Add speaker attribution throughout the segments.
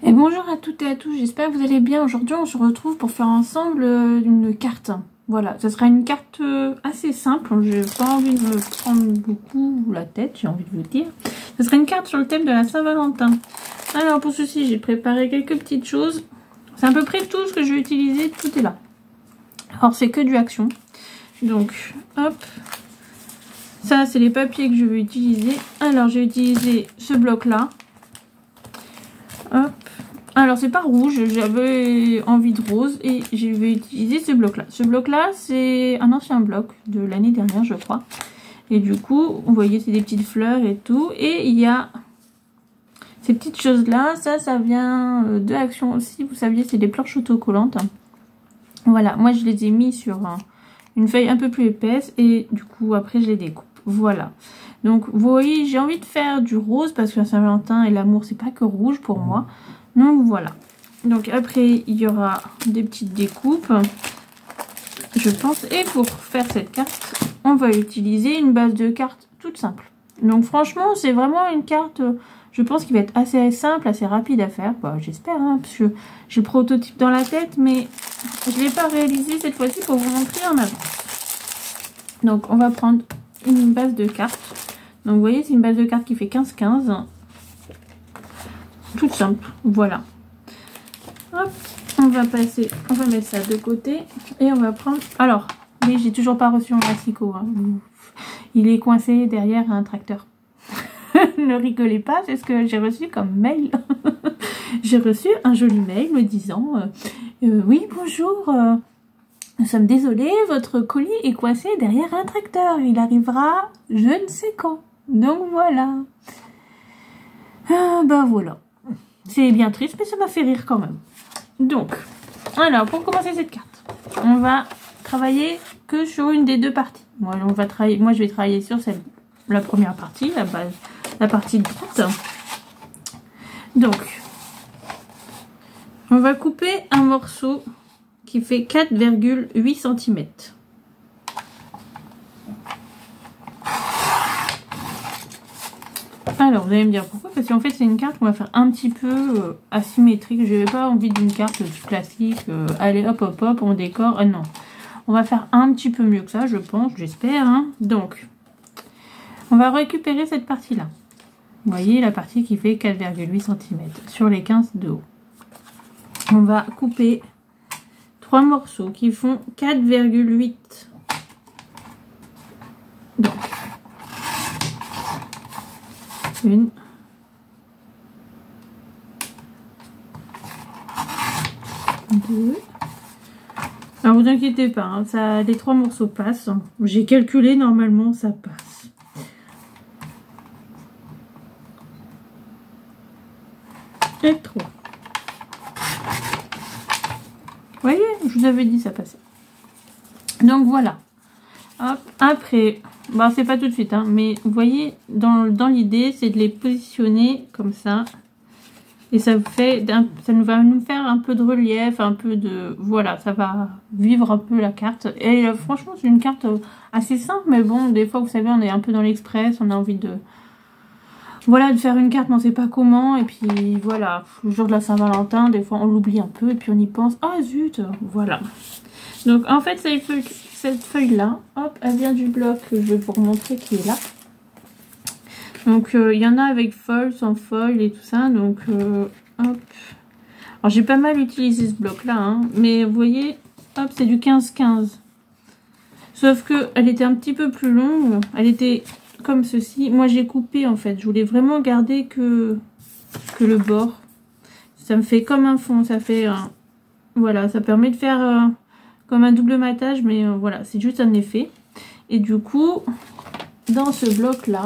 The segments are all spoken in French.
Speaker 1: Et bonjour à toutes et à tous, j'espère que vous allez bien. Aujourd'hui on se retrouve pour faire ensemble une carte. Voilà, ça sera une carte assez simple, j'ai pas envie de me prendre beaucoup la tête, j'ai envie de vous dire. Ça sera une carte sur le thème de la Saint-Valentin. Alors pour ceci j'ai préparé quelques petites choses. C'est à peu près tout ce que je vais utiliser, tout est là. Alors c'est que du action. Donc hop, ça c'est les papiers que je vais utiliser. Alors j'ai utilisé ce bloc là. Hop. Alors c'est pas rouge, j'avais envie de rose et je vais utiliser ce bloc là. Ce bloc là c'est un ancien bloc de l'année dernière je crois. Et du coup vous voyez c'est des petites fleurs et tout. Et il y a ces petites choses là, ça vient de Action aussi. Vous saviez c'est des planches autocollantes. Voilà, moi je les ai mis sur une feuille un peu plus épaisse et du coup après je les découpe. Voilà. Donc vous voyez j'ai envie de faire du rose parce que la Saint-Valentin et l'amour c'est pas que rouge pour moi. Donc voilà. Donc après il y aura des petites découpes je pense. Et pour faire cette carte on va utiliser une base de cartes toute simple. Donc franchement c'est vraiment une carte je pense qu'il va être assez simple, assez rapide à faire. Bah, j'espère hein, parce que j'ai le prototype dans la tête mais je ne l'ai pas réalisé cette fois-ci pour vous montrer en avance. Donc on va prendre une base de cartes. Donc vous voyez c'est une base de cartes qui fait 15-15. Toute simple, voilà. Hop, on va mettre ça de côté et on va prendre. Alors, oui, j'ai toujours pas reçu mon massicot. Hein. Il est coincé derrière un tracteur. Ne rigolez pas, c'est ce que j'ai reçu comme mail. J'ai reçu un joli mail me disant oui, bonjour, nous sommes désolés, votre colis est coincé derrière un tracteur. Il arrivera je ne sais quand. Donc voilà. Ah, ben voilà. C'est bien triste, mais ça m'a fait rire quand même. Donc, alors, pour commencer cette carte, on va travailler que sur une des deux parties. Moi, je vais travailler sur la première partie, la base, la partie droite. Donc, on va couper un morceau qui fait 4,8 cm. Alors, vous allez me dire pourquoi? Parce qu'en fait, c'est une carte qu'on va faire un petit peu asymétrique. Je n'avais pas envie d'une carte classique. Allez, hop, hop, hop, on décore. Non. On va faire un petit peu mieux que ça, je pense, j'espère. Hein. Donc, on va récupérer cette partie-là. Vous voyez, la partie qui fait 4,8 cm sur les 15 de haut. On va couper 3 morceaux qui font 4,8. Donc, une, deux. Alors vous inquiétez pas, hein, ça, les 3 morceaux passent. J'ai calculé, normalement ça passe. Et 3. Vous voyez, je vous avais dit ça passait. Donc voilà. Hop, après, bah c'est pas tout de suite, hein, mais vous voyez, dans l'idée, c'est de les positionner comme ça. Et ça va nous faire un peu de relief, un peu de... Voilà, ça va vivre un peu la carte. Et franchement, c'est une carte assez simple, mais bon, des fois, vous savez, on est un peu dans l'express, on a envie de... Voilà, de faire une carte, mais on ne sait pas comment. Et puis, voilà, le jour de la Saint-Valentin, des fois, on l'oublie un peu, et puis on y pense. Ah, zut, voilà. Donc, en fait, cette feuille-là, hop, elle vient du bloc que je vais vous remontrer qui est là. Donc, il y en a avec foil, sans foil et tout ça. Donc, hop. Alors, j'ai pas mal utilisé ce bloc-là. Hein, mais vous voyez, hop, c'est du 15-15. Sauf que elle était un petit peu plus longue. Elle était comme ceci. Moi, j'ai coupé, en fait. Je voulais vraiment garder que le bord. Ça me fait comme un fond. Ça fait un... Voilà, ça permet de faire comme un double matage. Mais voilà, c'est juste un effet. Et du coup, dans ce bloc-là,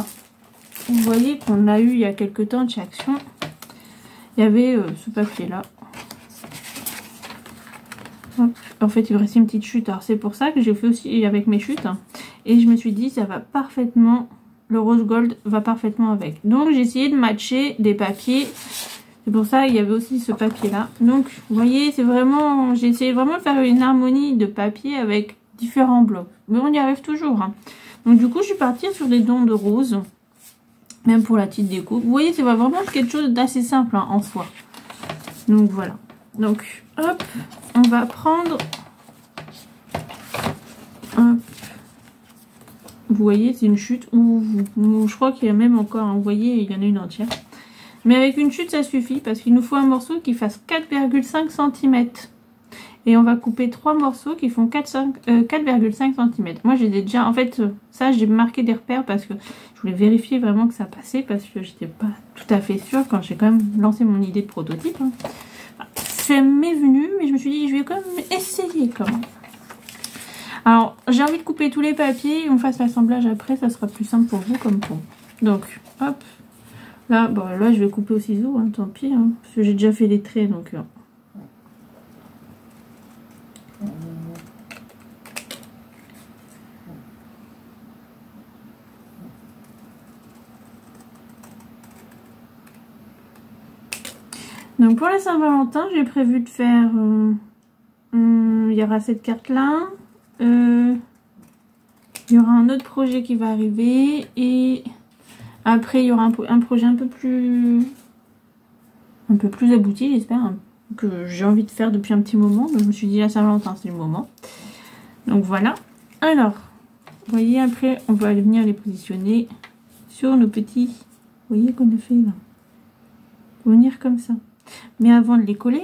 Speaker 1: vous voyez qu'on a eu il y a quelques temps de chez Action. Il y avait ce papier là. Hop. En fait il me restait une petite chute. Alors c'est pour ça que j'ai fait aussi avec mes chutes. Hein. Et je me suis dit ça va parfaitement. Le rose gold va parfaitement avec. Donc j'ai essayé de matcher des papiers. C'est pour ça qu'il y avait aussi ce papier là. Donc vous voyez c'est vraiment. J'ai essayé vraiment de faire une harmonie de papier avec différents blocs. Mais on y arrive toujours. Hein. Donc du coup je suis partie sur des dons de rose. Même pour la petite déco. Vous voyez, c'est vraiment quelque chose d'assez simple hein, en soi. Donc voilà. Donc hop, on va prendre... Hop. Vous voyez, c'est une chute où je crois qu'il y a même encore, hein, vous voyez, il y en a une entière. Mais avec une chute, ça suffit parce qu'il nous faut un morceau qui fasse 4,5 cm. Et on va couper 3 morceaux qui font 4,5 cm. Moi, j'ai déjà... En fait, ça, j'ai marqué des repères parce que je voulais vérifier vraiment que ça passait parce que j'étais pas tout à fait sûre quand j'ai quand même lancé mon idée de prototype. Hein. Enfin, ça m'est venu, mais je me suis dit, je vais quand même essayer quand même. Alors, j'ai envie de couper tous les papiers et on fasse l'assemblage après, ça sera plus simple pour vous comme pour moi. Donc, hop. Là, bon, là, je vais couper au ciseau, hein, tant pis, hein, parce que j'ai déjà fait les traits, donc... Donc pour la Saint-Valentin, j'ai prévu de faire... il y aura cette carte-là. Il y aura un autre projet qui va arriver. Et après, il y aura un projet un peu plus abouti, j'espère. Hein, que j'ai envie de faire depuis un petit moment. Donc je me suis dit, la Saint-Valentin, c'est le moment. Donc voilà. Alors, vous voyez, après, on va venir les positionner sur nos petits... Vous voyez qu'on a fait là. On va venir comme ça. Mais avant de les coller,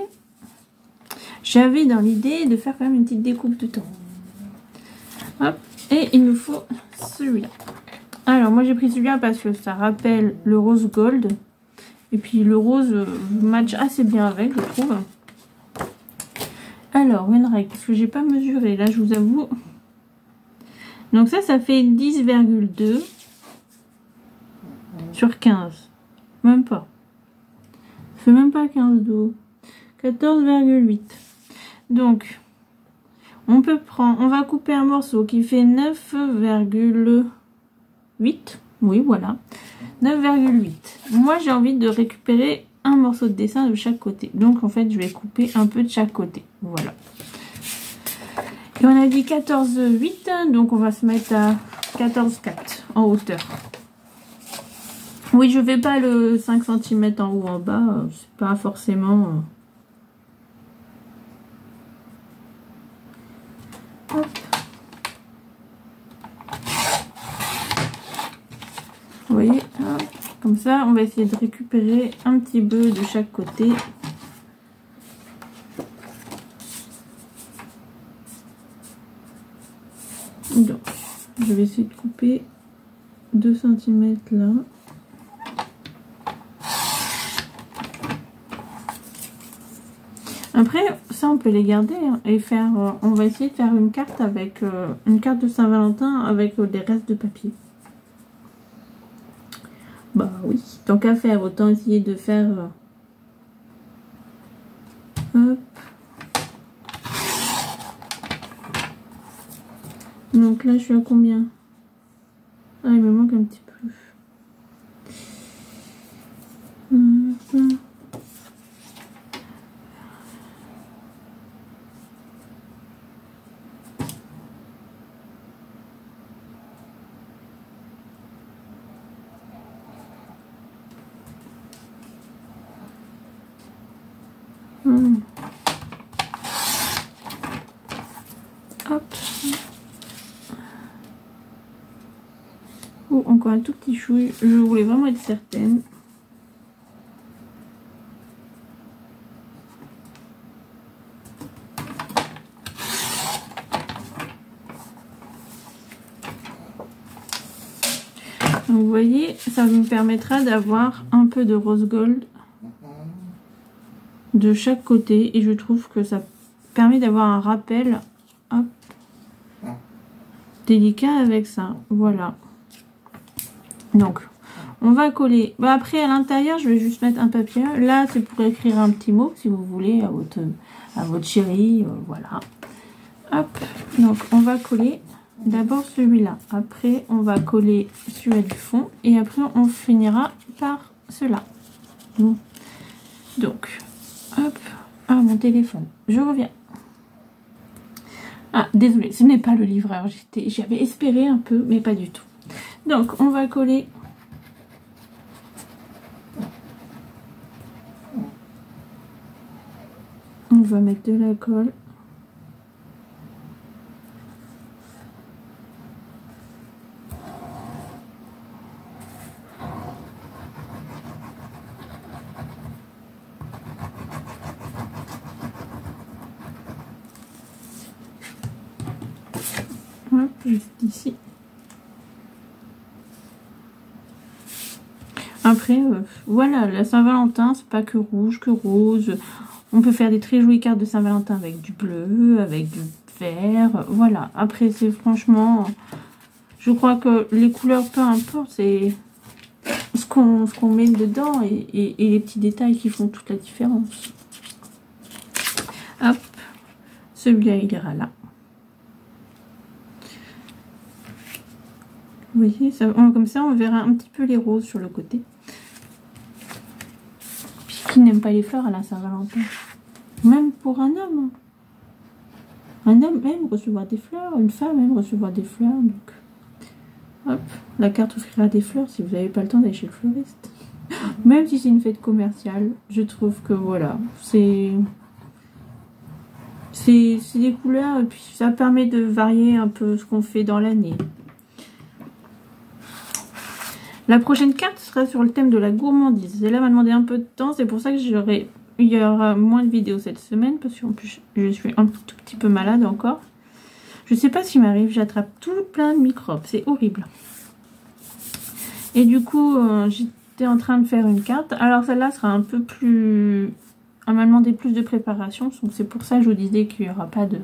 Speaker 1: j'avais dans l'idée de faire quand même une petite découpe de temps. Hop, et il nous faut celui-là. Alors moi j'ai pris celui-là parce que ça rappelle le rose gold. Et puis le rose match assez bien avec, je trouve. Alors une règle, parce que j'ai pas mesuré, là je vous avoue. Donc ça fait 10,2 sur 15. Même pas. Ça fait même pas 15 d'eau. 14,8. Donc, on peut prendre... On va couper un morceau qui fait 9,8. Oui, voilà. 9,8. Moi, j'ai envie de récupérer un morceau de dessin de chaque côté. Donc, en fait, je vais couper un peu de chaque côté. Voilà. Et on a dit 14,8. Donc, on va se mettre à 14,4 en hauteur. Oui, je vais pas le 5 cm en haut en bas, c'est pas forcément... Hop. Vous voyez, hop. Comme ça, on va essayer de récupérer un petit peu de chaque côté. Donc, je vais essayer de couper 2 cm là. Après, ça on peut les garder hein, et faire. On va essayer de faire une carte avec une carte de Saint-Valentin avec des restes de papier. Bah oui, tant qu'à faire, autant essayer de faire. Hop. Donc là, je suis à combien? Ah, il me manque un petit peu. Hop. Oh, encore un tout petit chouille. Je voulais vraiment être certaine. Donc, vous voyez, ça me permettra d'avoir un peu de rose gold de chaque côté. Et je trouve que ça permet d'avoir un rappel hop, délicat avec ça. Voilà. Donc, on va coller. Bah, après, à l'intérieur, je vais juste mettre un papier. Là, c'est pour écrire un petit mot, si vous voulez, à votre chérie. Voilà. Hop. Donc, on va coller d'abord celui-là. Après, on va coller celui du fond. Et après, on finira par cela. Bon. Donc, hop. Ah, mon téléphone. Je reviens. Ah, désolé, ce n'est pas le livreur. J'avais espéré un peu, mais pas du tout. Donc, on va coller va mettre de la colle. Hop, juste ici. Après, voilà, la Saint-Valentin, c'est pas que rouge, que rose. On peut faire des très jolies cartes de Saint-Valentin avec du bleu, avec du vert. Voilà, après, c'est franchement... Je crois que les couleurs, peu importe, c'est ce qu'on met dedans et les petits détails qui font toute la différence. Hop, celui-là, il ira là. Vous voyez, ça, comme ça, on verra un petit peu les roses sur le côté. Puis qui n'aime pas les fleurs à la Saint-Valentin? Même pour un homme. Un homme aime recevoir des fleurs, une femme aime recevoir des fleurs. Donc, hop, la carte offrira des fleurs si vous n'avez pas le temps d'aller chez le fleuriste. Même si c'est une fête commerciale, je trouve que voilà, c'est des couleurs et puis ça permet de varier un peu ce qu'on fait dans l'année. La prochaine carte sera sur le thème de la gourmandise. Et là, m'a demandé un peu de temps. C'est pour ça que il y aura moins de vidéos cette semaine. Parce qu'en plus, je suis un tout petit peu malade encore. Je sais pas ce qui m'arrive. J'attrape tout plein de microbes. C'est horrible. Et du coup, j'étais en train de faire une carte. Alors, celle-là sera un peu plus... Elle m'a demandé plus de préparation. Donc, c'est pour ça que je vous disais qu'il n'y aura pas de...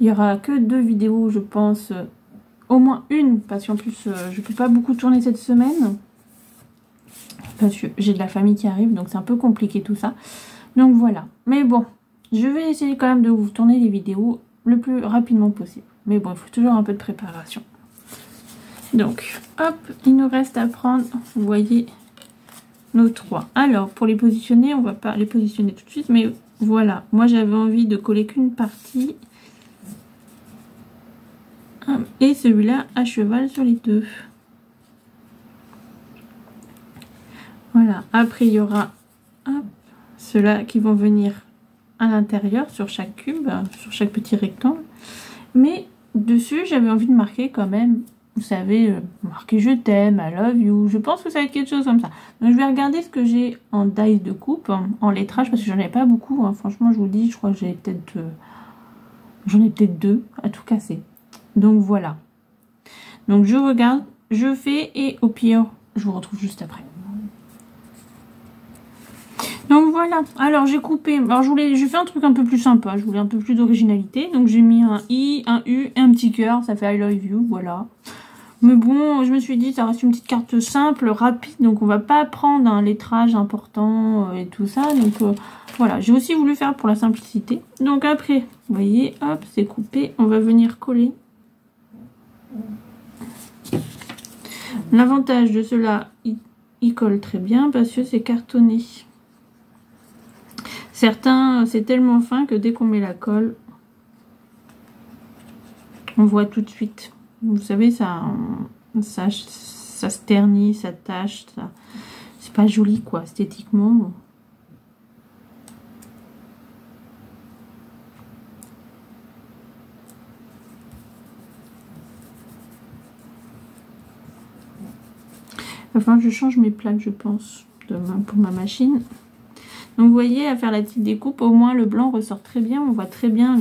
Speaker 1: Il y aura que 2 vidéos, je pense... Au moins une, parce qu'en plus, je peux pas beaucoup tourner cette semaine. Parce que j'ai de la famille qui arrive, donc c'est un peu compliqué tout ça. Donc voilà. Mais bon, je vais essayer quand même de vous tourner les vidéos le plus rapidement possible. Mais bon, il faut toujours un peu de préparation. Donc, hop, il nous reste à prendre, vous voyez, nos 3. Alors, pour les positionner, on va pas les positionner tout de suite, mais voilà. Moi, j'avais envie de coller qu'une partie. Et celui-là à cheval sur les 2. Voilà. Après, il y aura ceux-là qui vont venir à l'intérieur sur chaque cube, sur chaque petit rectangle. Mais dessus, j'avais envie de marquer quand même, vous savez, marquer je t'aime, I love you. Je pense que ça va être quelque chose comme ça. Donc, je vais regarder ce que j'ai en dice de coupe, en lettrage, parce que j'en ai pas beaucoup. Franchement, je vous dis, je crois que j'en ai peut-être 2 à tout casser. Donc, voilà. Donc je regarde, je fais et au pire, je vous retrouve juste après. Donc voilà, alors j'ai coupé, alors j'ai fait un truc un peu plus sympa, je voulais un peu plus d'originalité. Donc j'ai mis un I, un U et un petit cœur, ça fait I love you, voilà. Mais bon, je me suis dit, ça reste une petite carte simple, rapide, donc on va pas prendre un lettrage important et tout ça. Donc voilà, j'ai aussi voulu faire pour la simplicité. Donc après, vous voyez, hop, c'est coupé, on va venir coller. L'avantage de cela, il colle très bien parce que c'est cartonné. Certains, c'est tellement fin que dès qu'on met la colle, on voit tout de suite. Vous savez, ça se ternit, ça tâche. C'est pas joli, quoi, esthétiquement. Enfin, je change mes plaques, je pense, pour ma machine. Donc, vous voyez, à faire la petite découpe, au moins le blanc ressort très bien. On voit très bien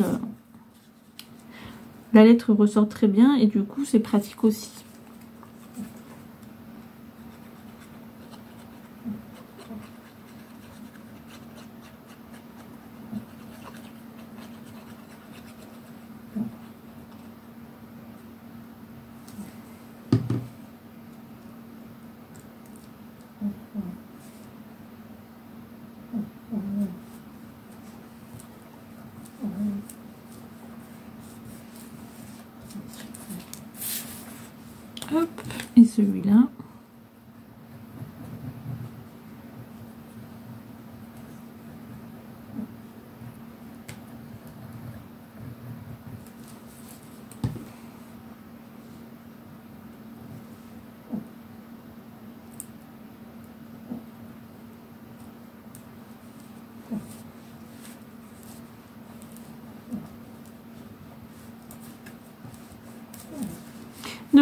Speaker 1: la lettre ressort très bien et du coup, c'est pratique aussi. Hop, et celui-là.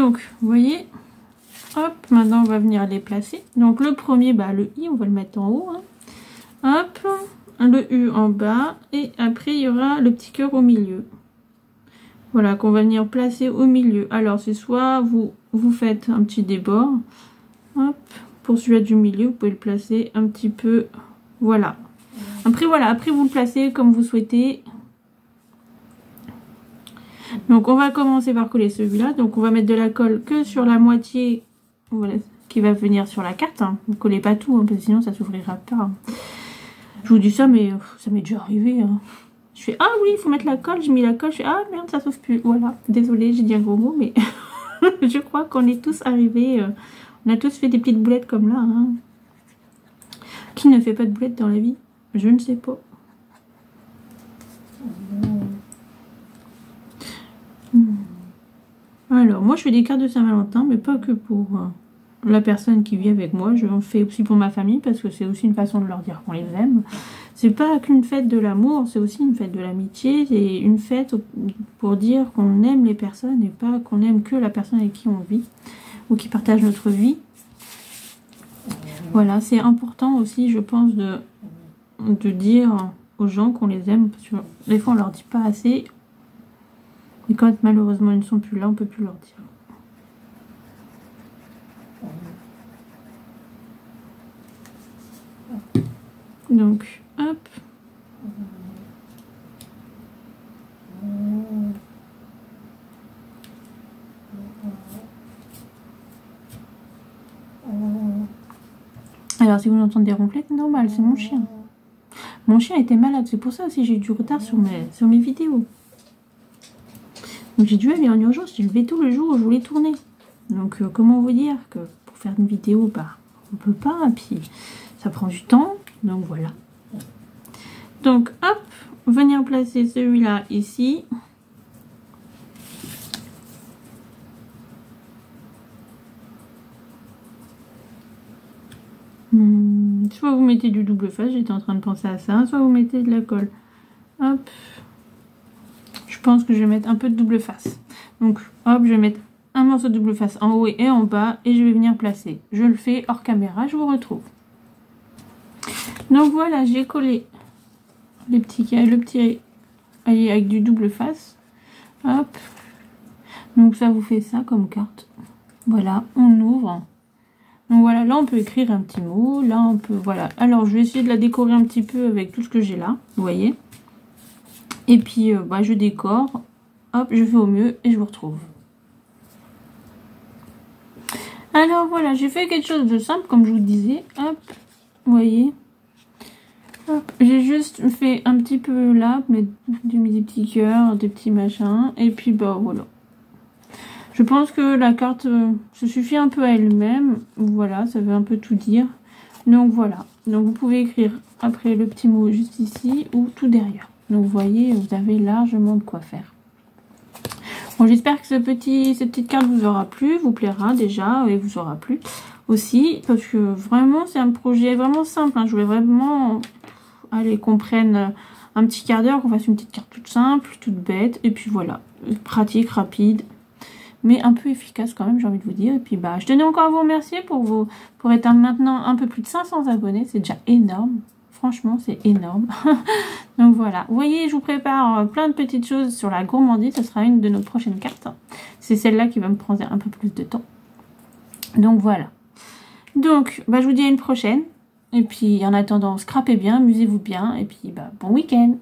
Speaker 1: Donc, vous voyez, hop, maintenant on va venir les placer. Donc le premier, bah, le I, on va le mettre en haut. Hein. Hop, le U en bas. Et après, il y aura le petit cœur au milieu. Voilà, qu'on va venir placer au milieu. Alors, c'est soit vous faites un petit débord. Hop, pour celui-là du milieu, vous pouvez le placer un petit peu. Voilà. Après, voilà, après vous le placez comme vous souhaitez. Donc, on va commencer par coller celui-là. Donc, on va mettre de la colle que sur la moitié, voilà, qui va venir sur la carte. Hein. Vous ne collez pas tout, hein, parce que sinon, ça s'ouvrira pas. Hein. Je vous dis ça, mais ça m'est déjà arrivé. Hein. Je fais, ah oui, il faut mettre la colle. J'ai mis la colle. Je fais, ah merde, ça s'ouvre plus. Voilà, désolée, j'ai dit un gros mot, mais je crois qu'on est tous arrivés. On a tous fait des petites boulettes comme là. Hein. Qui ne fait pas de boulettes dans la vie? Je ne sais pas. Alors, moi, je fais des cartes de Saint-Valentin, mais pas que pour la personne qui vit avec moi. Je en fais aussi pour ma famille, parce que c'est aussi une façon de leur dire qu'on les aime. C'est pas qu'une fête de l'amour, c'est aussi une fête de l'amitié. C'est une fête pour dire qu'on aime les personnes et pas qu'on aime que la personne avec qui on vit ou qui partage notre vie. Voilà, c'est important aussi, je pense, de dire aux gens qu'on les aime. Parce que des fois, on leur dit pas assez. Et quand malheureusement ils ne sont plus là, on ne peut plus leur dire. Donc, hop. Alors, si vous entendez des ronflettes, normal, c'est mon chien. Mon chien était malade, c'est pour ça aussi j'ai eu du retard sur mes vidéos. Donc j'ai dû aller en urgence, j'ai levé tout le jour où je voulais tourner. Donc comment vous dire que pour faire une vidéo, bah, on peut pas, et puis ça prend du temps, donc voilà. Donc hop, venir placer celui-là ici. Soit vous mettez du double face, j'étais en train de penser à ça, soit vous mettez de la colle. Hop. Je pense que je vais mettre un peu de double face. Donc hop, je vais mettre un morceau de double face en haut et en bas et je vais venir placer. Je le fais hors caméra, je vous retrouve. Donc voilà, j'ai collé le petit avec du double face. Hop. Donc ça vous fait ça comme carte. Voilà, on ouvre. Donc voilà, là on peut écrire un petit mot, là on peut, voilà. Alors je vais essayer de la décorer un petit peu avec tout ce que j'ai là, vous voyez. Et puis bah, je décore, hop, je fais au mieux et je vous retrouve. Alors voilà, j'ai fait quelque chose de simple comme je vous disais, hop, vous voyez. J'ai juste fait un petit peu là, mettre des petits cœurs, des petits machins, et puis bah voilà. Je pense que la carte se suffit un peu à elle-même. Voilà, ça veut un peu tout dire. Donc voilà. Donc vous pouvez écrire après le petit mot juste ici ou tout derrière. Donc vous voyez, vous avez largement de quoi faire. Bon, j'espère que cette petite carte vous aura plu, vous plaira déjà et vous aura plu aussi. Parce que vraiment, c'est un projet vraiment simple. Hein. Je voulais vraiment qu'on prenne un petit quart d'heure, qu'on fasse une petite carte toute simple, toute bête. Et puis voilà, pratique, rapide. Mais un peu efficace quand même, j'ai envie de vous dire. Et puis bah, je tenais encore à vous remercier pour être maintenant un peu plus de 500 abonnés. C'est déjà énorme. Franchement, c'est énorme. Donc voilà. Vous voyez, je vous prépare plein de petites choses sur la gourmandise. Ce sera une de nos prochaines cartes. C'est celle-là qui va me prendre un peu plus de temps. Donc voilà. Donc, bah, je vous dis à une prochaine. Et puis en attendant, scrapez bien, amusez-vous bien. Et puis bah, bon week-end.